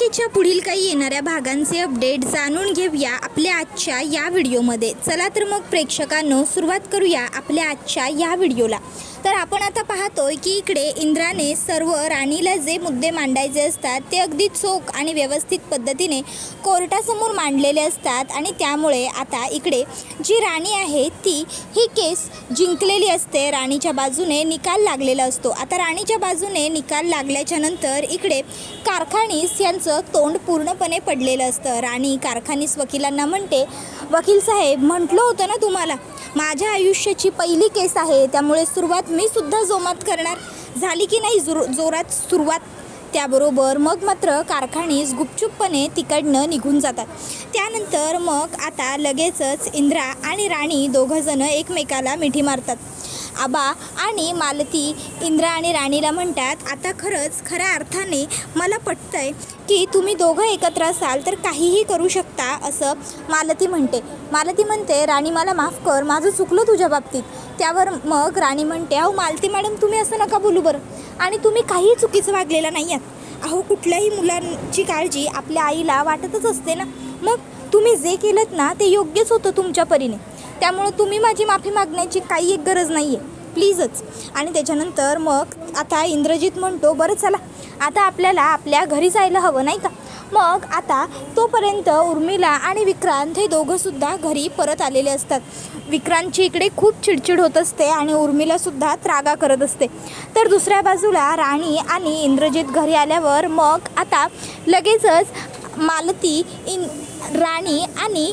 मालिकेच्या पुढील काही येणाऱ्या भागांचे अपडेट जाणून घेऊया आपल्या आजच्या या व्हिडिओमध्ये। चला तर मग प्रेक्षकांनो सुरुवात करूया आपल्या आजच्या या व्हिडिओला। तर आपण आता पाहतोय की इकडे इंद्राने सर्व राणीला जे मुद्दे मांडायचे असतात ते अगदी चोख आणि व्यवस्थित पद्धतीने कोर्टासमोर मांडलेले असतात आणि त्यामुळे आता इकडे जी राणी आहे ती ही केस जिंकलेली असते। राणीच्या बाजूने निकाल लागलेला असतो। आता राणीच्या बाजूने निकाल लागल्याच्या नंतर इकडे कारखानीस यांचं तोंड पूर्णपणे पडलेलं असतं। राणी कारखानीस वकिलांना म्हणते, वकील साहेब म्हटलं होतं ना तुम्हाला, माझ्या आयुष्याची पहिली केस आहे, त्यामुळे सुरुवात मी सुद्धा जोमात करणार। झाली की नाही जोरात सुरुवात। त्याबरोबर मग मात्र कारखानीस गुपचूपपणे तिकडनं निघून जातात। त्यानंतर मग आता लगेचच इंद्रा आणि राणी दोघंजणं एकमेकाला मिठी मारतात। आबा आणि मालती इंद्रा आणि राणीला म्हणतात, आता खरंच खऱ्या अर्थाने मला पटतंय की तुम्ही दोघं एकत्र असाल तर काहीही करू शकता असं मालती म्हणते। मालती म्हणते, राणी मला माफ कर, माझं चुकलं तुझ्या बाबतीत। त्यावर मग राणी म्हणते, अहो मालती मॅडम तुम्ही असं नका बोलू बरं, आणि तुम्ही काही चुकीचं वागलेलं नाही आहात। अहो कुठल्याही मुलांची काळजी आपल्या आईला वाटतच असते ना, मग तुम्ही जे केलं ना ते योग्यच होतं तुमच्या परीने, त्यामुळं तुम्ही माझी माफी मागण्याची काही एक गरज नाही आहे, प्लीजच। आणि त्याच्यानंतर मग आता इंद्रजित म्हणतो, बरं चला आता आपल्याला आपल्या घरी जायला हवं नाही का। मग आता तोपर्यंत उर्मिला आणि विक्रांत हे दोघंसुद्धा घरी परत आलेले असतात। विक्रांतची इकडे खूप चिडचिड होत असते आणि उर्मिलासुद्धा त्रागा करत असते। तर दुसऱ्या बाजूला राणी आणि इंद्रजित घरी आल्यावर मग आता लगेचच मालती राणी आणि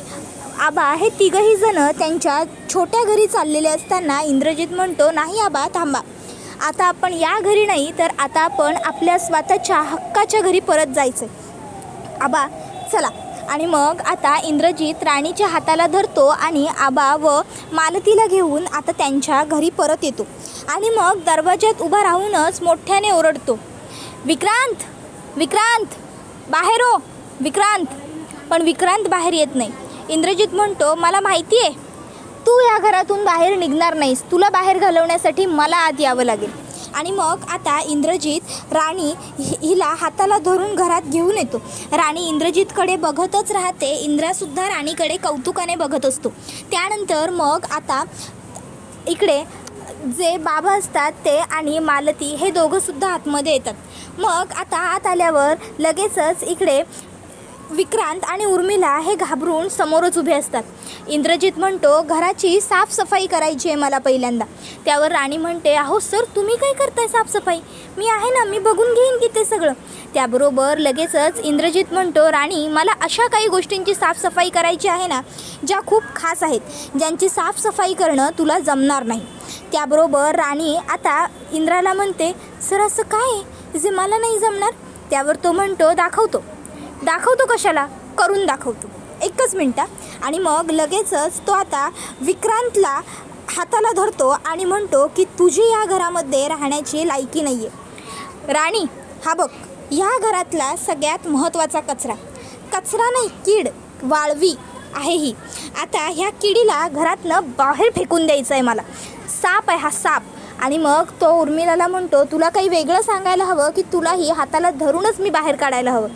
आबा हे तिघही जण त्यांच्या छोट्या घरी चाललेले असताना इंद्रजित म्हणतो, नाही आबा थांबा, आता आपण या घरी नाही तर आता आपण आपल्या स्वतःच्या हक्काच्या घरी परत जायचं आबा, चला। आणि मग आता इंद्रजित राणीच्या हाताला धरतो आणि आबा व मालतीला घेऊन आता त्यांच्या घरी परत येतो आणि मग दरवाजात उभा राहूनच मोठ्याने ओरडतो, विक्रांत विक्रांत बाहेर हो विक्रांत। पण विक्रांत बाहेर येत नाही। इंद्रजित म्हणतो, मला माहिती आहे तू या घरातून बाहेर निघणार नाहीस, तुला बाहेर घालवण्यासाठी मला आत यावं लागेल। आणि मग आता इंद्रजित राणी हिला हाताला धरून घरात घेऊन येतो। राणी इंद्रजितकडे बघतच राहते, इंद्रासुद्धा राणीकडे कौतुकाने बघत असतो। त्यानंतर मग आता इकडे जे बाबा असतात ते आणि मालती हे दोघंसुद्धा आतमध्ये येतात। मग आता आत आल्यावर लगेचच इकडे विक्रांत आणि उर्मिला हे घाबरून समोरच उभे असतात। इंद्रजित म्हणतो, घराची साफसफाई करायची आहे मला पहिल्यांदा। त्यावर राणी म्हणते, अहो सर तुम्ही काय करताय साफसफाई, मी आहे ना, मी बघून घेईन की ते सगळं। त्याबरोबर लगेचच इंद्रजित म्हणतो, राणी मला अशा काही गोष्टींची साफसफाई करायची आहे ना ज्या खूप खास आहेत, ज्यांची साफसफाई करणं तुला जमणार नाही। त्याबरोबर राणी आता इंद्राला म्हणते, सर असं काय आहे जे मला नाही जमणार। त्यावर तो म्हणतो, दाखवतो कशाला, करून दाखवतो, एकच मिनटं। आणि मग लगेचच तो आता विक्रांतला हाताला धरतो आणि म्हणतो की तुझी या घरामध्ये राहण्याची लायकी नाही आहे। राणी हा बघ, ह्या घरातला सगळ्यात महत्त्वाचा कचरा नाही, कीड वाळवी आहे ही। आता ह्या किडीला घरातनं बाहेर फेकून द्यायचं आहे मला, साप आहे हा साप। आणि मग तो उर्मिलाला म्हणतो, तुला काही वेगळं सांगायला हवं की तुलाही हाताला धरूनच मी बाहेर काढायला हवं।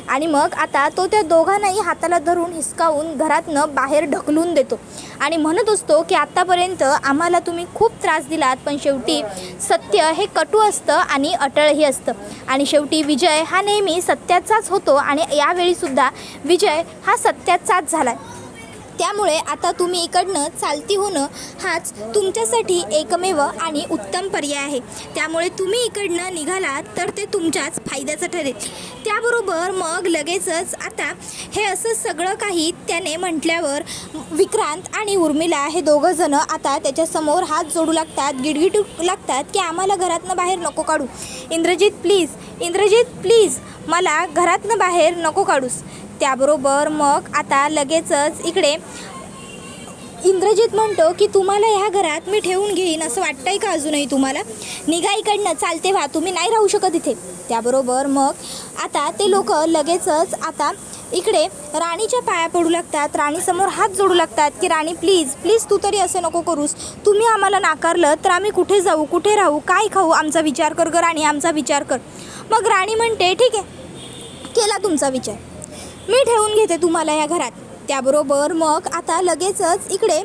आणि मग आता तो त्या दोघांनाही हाताला धरून हिसकावून घरातनं बाहेर ढकलून देतो आणि म्हणत असतो की आत्तापर्यंत आम्हाला तुम्ही खूप त्रास दिलात, पण शेवटी सत्य हे कटू असतं आणि अटळही असतं, आणि शेवटी विजय हा नेहमी सत्याचाच होतो आणि यावेळीसुद्धा विजय हा सत्याचाच झाला। त्यामुळे आता तुम्ही इकडनं चालती होणं हाच तुमच्यासाठी एकमेव आणि उत्तम पर्याय आहे, त्यामुळे तुम्ही इकडनं निघालात तर ते तुमच्याच फायद्याचं ठरेल। त्याबरोबर मग लगेचच आता हे असं सगळं काही त्याने म्हटल्यावर विक्रांत आणि उर्मिला हे दोघंजणं आता त्याच्यासमोर हात जोडू लागतात, गिडगिडू लागतात की आम्हाला घरातनं बाहेर नको काढू, इंद्रजित प्लीज मला घरातनं बाहेर नको काढूस। त्याबरोबर मग आता लगेचच इकडे इंद्रजित म्हणतो की तुम्हाला ह्या घरात मी ठेवून घेईन असं वाटतंय का अजूनही तुम्हाला, निघा इकडनं, चालते व्हा, तुम्ही नाही राहू शकत इथे। त्याबरोबर मग आता ते लोक लगेचच आता इकडे राणीच्या पाया पडू लागतात, राणीसमोर हात जोडू लागतात की राणी प्लीज तू तरी असं नको करूस, तुम्ही आम्हाला नाकारलं तर आम्ही कुठे जाऊ, कुठे राहू, काय खाऊ, आमचा विचार कर ग राणी, आमचा विचार कर। मग राणी म्हणते, ठीक आहे केला तुमचा विचार, मी ठेवून घेते तुम्हाला या घरात. त्याबरोबर मग आता लगेचच इकडे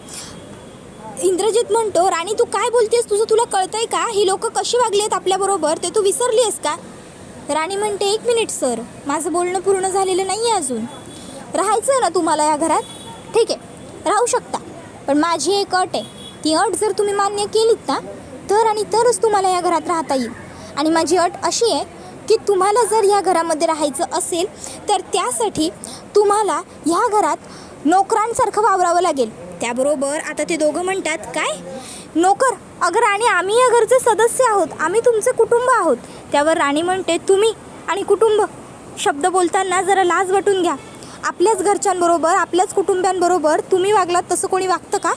इंद्रजित म्हणतो, राणी तू काय बोलतेस, तुला कळतंय का, ही लोक कशी वागली आहेत आपल्याबरोबर, ते तू विसरली आहेस का? राणी म्हणते, 1 मिनिट सर, माझं बोलणं पूर्ण झालेलं नाही आहे अजून. राहायचं ना तुम्हाला या घरात, ठीक आहे राहू शकता, पण माझी एक अट आहे. ती अट जर तुम्ही मान्य केलीत ना तर आणि तरच तुम्हाला या घरात राहता येईल. आणि माझी अट अशी आहे की तुम्हाला जर या घरामध्ये राहायचं असेल तर त्यासाठी तुम्हाला ह्या घरात नोकरांसारखं वावरावं लागेल. त्याबरोबर आता ते दोघं म्हणतात, काय नोकर? अगं राणी, आम्ही या घरचे सदस्य आहोत, आम्ही तुमचे कुटुंब आहोत. त्यावर राणी म्हणते, तुम्ही आणि कुटुंब शब्द बोलताना जरा लाज वाटून घ्या. आपल्याच घरच्यांबरोबर, आपल्याच कुटुंबियांबरोबर तुम्ही वागलात तसं कोणी वागतं का?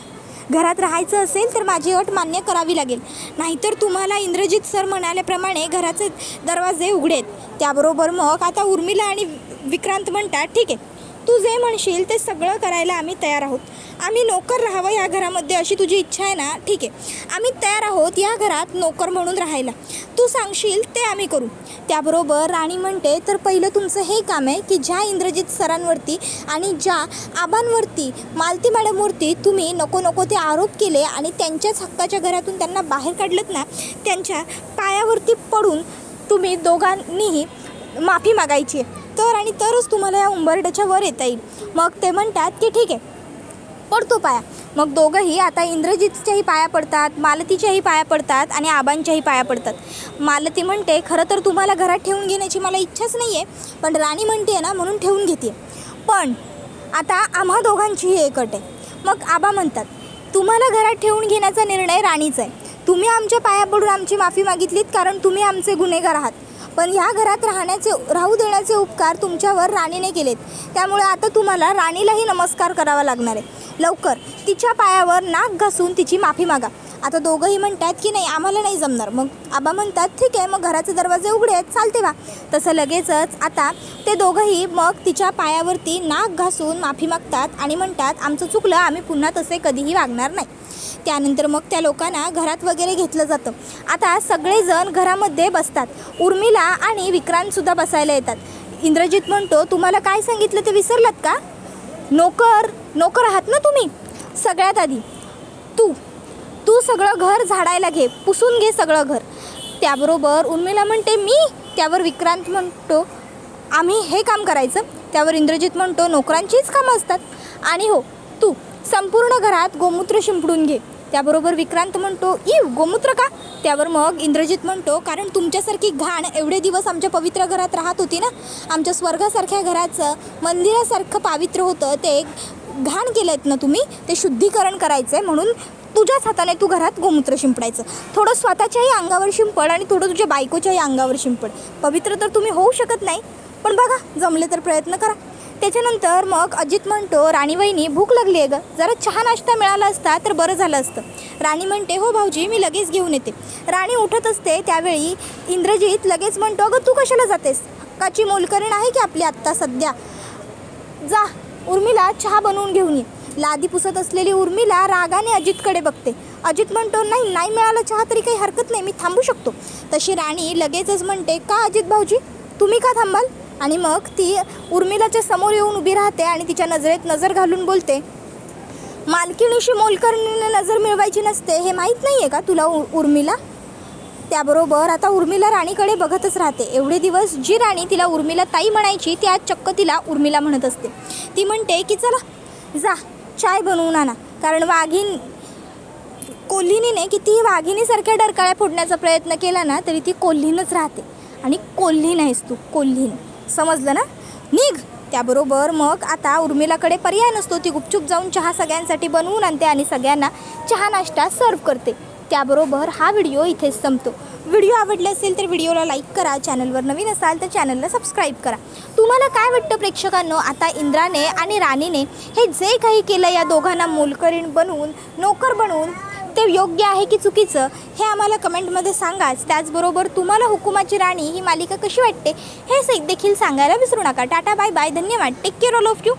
घरात राहायचं असेल तर माझी अट मान्य करावी लागेल, नाहीतर तुम्हाला इंद्रजित सर म्हणाल्याप्रमाणे घराचे दरवाजे उघडेत. त्याबरोबर मग आता उर्मिला आणि विक्रांत म्हणतात, ठीक आहे तू जे म्हणशील ते सगळं करायला आम्ही तयार आहोत. आम्ही नोकर राहावं या घरामध्ये अशी तुझी इच्छा आहे ना, ठीक आहे आम्ही तयार आहोत या घरात नोकर म्हणून राहायला. तू सांगशील ते आम्ही करू. त्याबरोबर राणी म्हणते, तर पहिलं तुमचं हे काम आहे की ज्या इंद्रजित सरांवरती आणि ज्या आबांवरती, मालती मॅडमवरती तुम्ही नको ते आरोप केले आणि त्यांच्याच हक्काच्या घरातून त्यांना बाहेर काढलंत ना, त्यांच्या पायावरती पडून तुम्ही दोघांनीही माफी मागायची आहे. तर आणि तरच तुम्हाला या उंबरठ्याच्या वर येता येईल. मग ते म्हणतात की ठीक आहे पडतो पाया. मग दोघंही आता इंद्रजितच्याही पाया पडतात, मालतीच्याही पाया पडतात आणि आबांच्याही पाया पडतात. मालती म्हणते, खरं तर तुम्हाला घरात ठेवून घेण्याची मला इच्छाच नाही आहे, पण राणी म्हणते ना म्हणून ठेवून घेते. पण आता आम्हा दोघांचीही एक अट आहे. मग आबा म्हणतात, तुम्हाला घरात ठेवून घेण्याचा निर्णय राणीचा आहे. तुम्ही आमच्या पाया पडून आमची माफी मागितलीत कारण तुम्ही आमचे गुन्हेगार आहात, पण ह्या घरात राहू देण्याचे उपकार तुमच्यावर राणीने केलेत. त्यामुळे आता तुम्हाला राणीलाही नमस्कार करावा लागणार आहे. लवकर तिच्या पायावर नाक घासून तिची माफी मागा. आता दोघंही म्हणतात की नाही आम्हाला नाही जमणार. मग आबा म्हणतात, ठीक आहे मग घराचे दरवाजे उघडे आहेत, चालते वा. तसं लगेचच आता ते दोघंही मग तिच्या पायावरती नाक घासून माफी मागतात आणि म्हणतात, आमचं चुकलं, आम्ही पुन्हा तसे कधीही वागणार नाही. त्यानंतर मग त्या लोकांना घरात वगैरे घेतलं जातं. आता सगळेजण घरामध्ये बसतात. उर्मिला आणि विक्रांतसुद्धा बसायला येतात. इंद्रजित म्हणतो, तुम्हाला काय सांगितलं ते विसरलात का? नोकर आहात ना तुम्ही. सगळ्यात आधी तू सगळं घर झाडायला घे, पुसून घे सगळं घर. त्याबरोबर उर्मिला म्हणते, मी? त्यावर विक्रांत म्हणतो, आम्ही हे काम करायचं? त्यावर इंद्रजित म्हणतो, नोकरांचीच कामं असतात. आणि हो, तू संपूर्ण घरात गोमूत्र शिंपडून घे. त्याबरोबर विक्रांत म्हणतो, गोमूत्र का? त्यावर मग इंद्रजित म्हणतो, कारण तुमच्यासारखी घाण एवढे दिवस आमच्या पवित्र घरात राहत होती ना, आमच्या स्वर्गासारख्या घराचं मंदिरासारखं पावित्र्य होतं, ते घाण केलं आहेत ना तुम्ही, ते शुद्धीकरण करायचं आहे, म्हणून तुझ्याच हाताने तू घरात गोमूत्र शिंपडायचं. थोडं स्वतःच्याही अंगावर शिंपड आणि थोडं तुझ्या बायकोच्याही अंगावर शिंपड. पवित्र तर तुम्ही होऊ शकत नाही, पण बघा जमले तर प्रयत्न करा. त्याच्यानंतर मग अजित म्हणतो, राणीवहिनी भूक लागली आहे गं, जरा चहा नाश्ता मिळाला असता तर बरं झालं असतं. राणी म्हणते, हो भाऊजी मी लगेच घेऊन येते. राणी उठत असते त्यावेळी इंद्रजित लगेच म्हणतो, अगं तू कशाला जातेस, हक्काची मोलकरीण आहे की आपली आत्ता सध्या, जा उर्मिला चहा बनवून घेऊन ये. लादी पुसत असलेली उर्मिला रागाने अजितकडे बघते. अजित म्हणतो, नाही मिळाला चहा तरी काही हरकत नाही, मी थांबू शकतो. तशी राणी लगेचच म्हणते, का अजित भाऊजी तुम्ही का थांबाल? आणि मग ती उर्मिलाच्या समोर येऊन उभी राहते आणि तिच्या नजरेत नजर घालून बोलते, मालकिणीशी मोलकरणीने नजर मिळवायची नसते हे माहीत नाही आहे का तुला उर्मिला? त्याबरोबर आता उर्मिला राणीकडे बघतच राहते. एवढे दिवस जी राणी तिला उर्मिला ताई म्हणायची ती आज चक्क तिला उर्मिला म्हणत असते. ती म्हणते की चला जा चाय बनवून आणा, कारण कोल्हिनीने कितीही वाघिणीसारख्या डरकाळ्या फोडण्याचा प्रयत्न केला ना तरी ती कोल्हीनच राहते, आणि कोल्ही नाहीस तू, कोल्हीन, समजलं ना, निघ. त्याबरोबर मग आता उर्मिलाकडे पर्याय नसतो, ती गुपचूप जाऊन चहा सगळ्यांसाठी बनवून आणते आणि सगळ्यांना चहा नाश्ता सर्व करते. त्याबरोबर हा व्हिडिओ इथेच संपतो. व्हिडिओ आवडला असेल तर व्हिडिओला लाईक करा, चॅनलवर नवीन असाल तर चॅनलला सबस्क्राईब करा. तुम्हाला काय वाटतं प्रेक्षकांनो, आता इंद्राने आणि राणीने हे जे काही केलं या दोघांना मोलकरीण बनवून, नोकर बनवून, ते योग्य आहे की चुकीचं हे आम्हाला कमेंटमध्ये सांगाच. त्याचबरोबर तुम्हाला हुकुमाची राणी ही मालिका कशी वाटते हे देखील सांगायला विसरू नका. टाटा बाय बाय, धन्यवाद, take care all of you.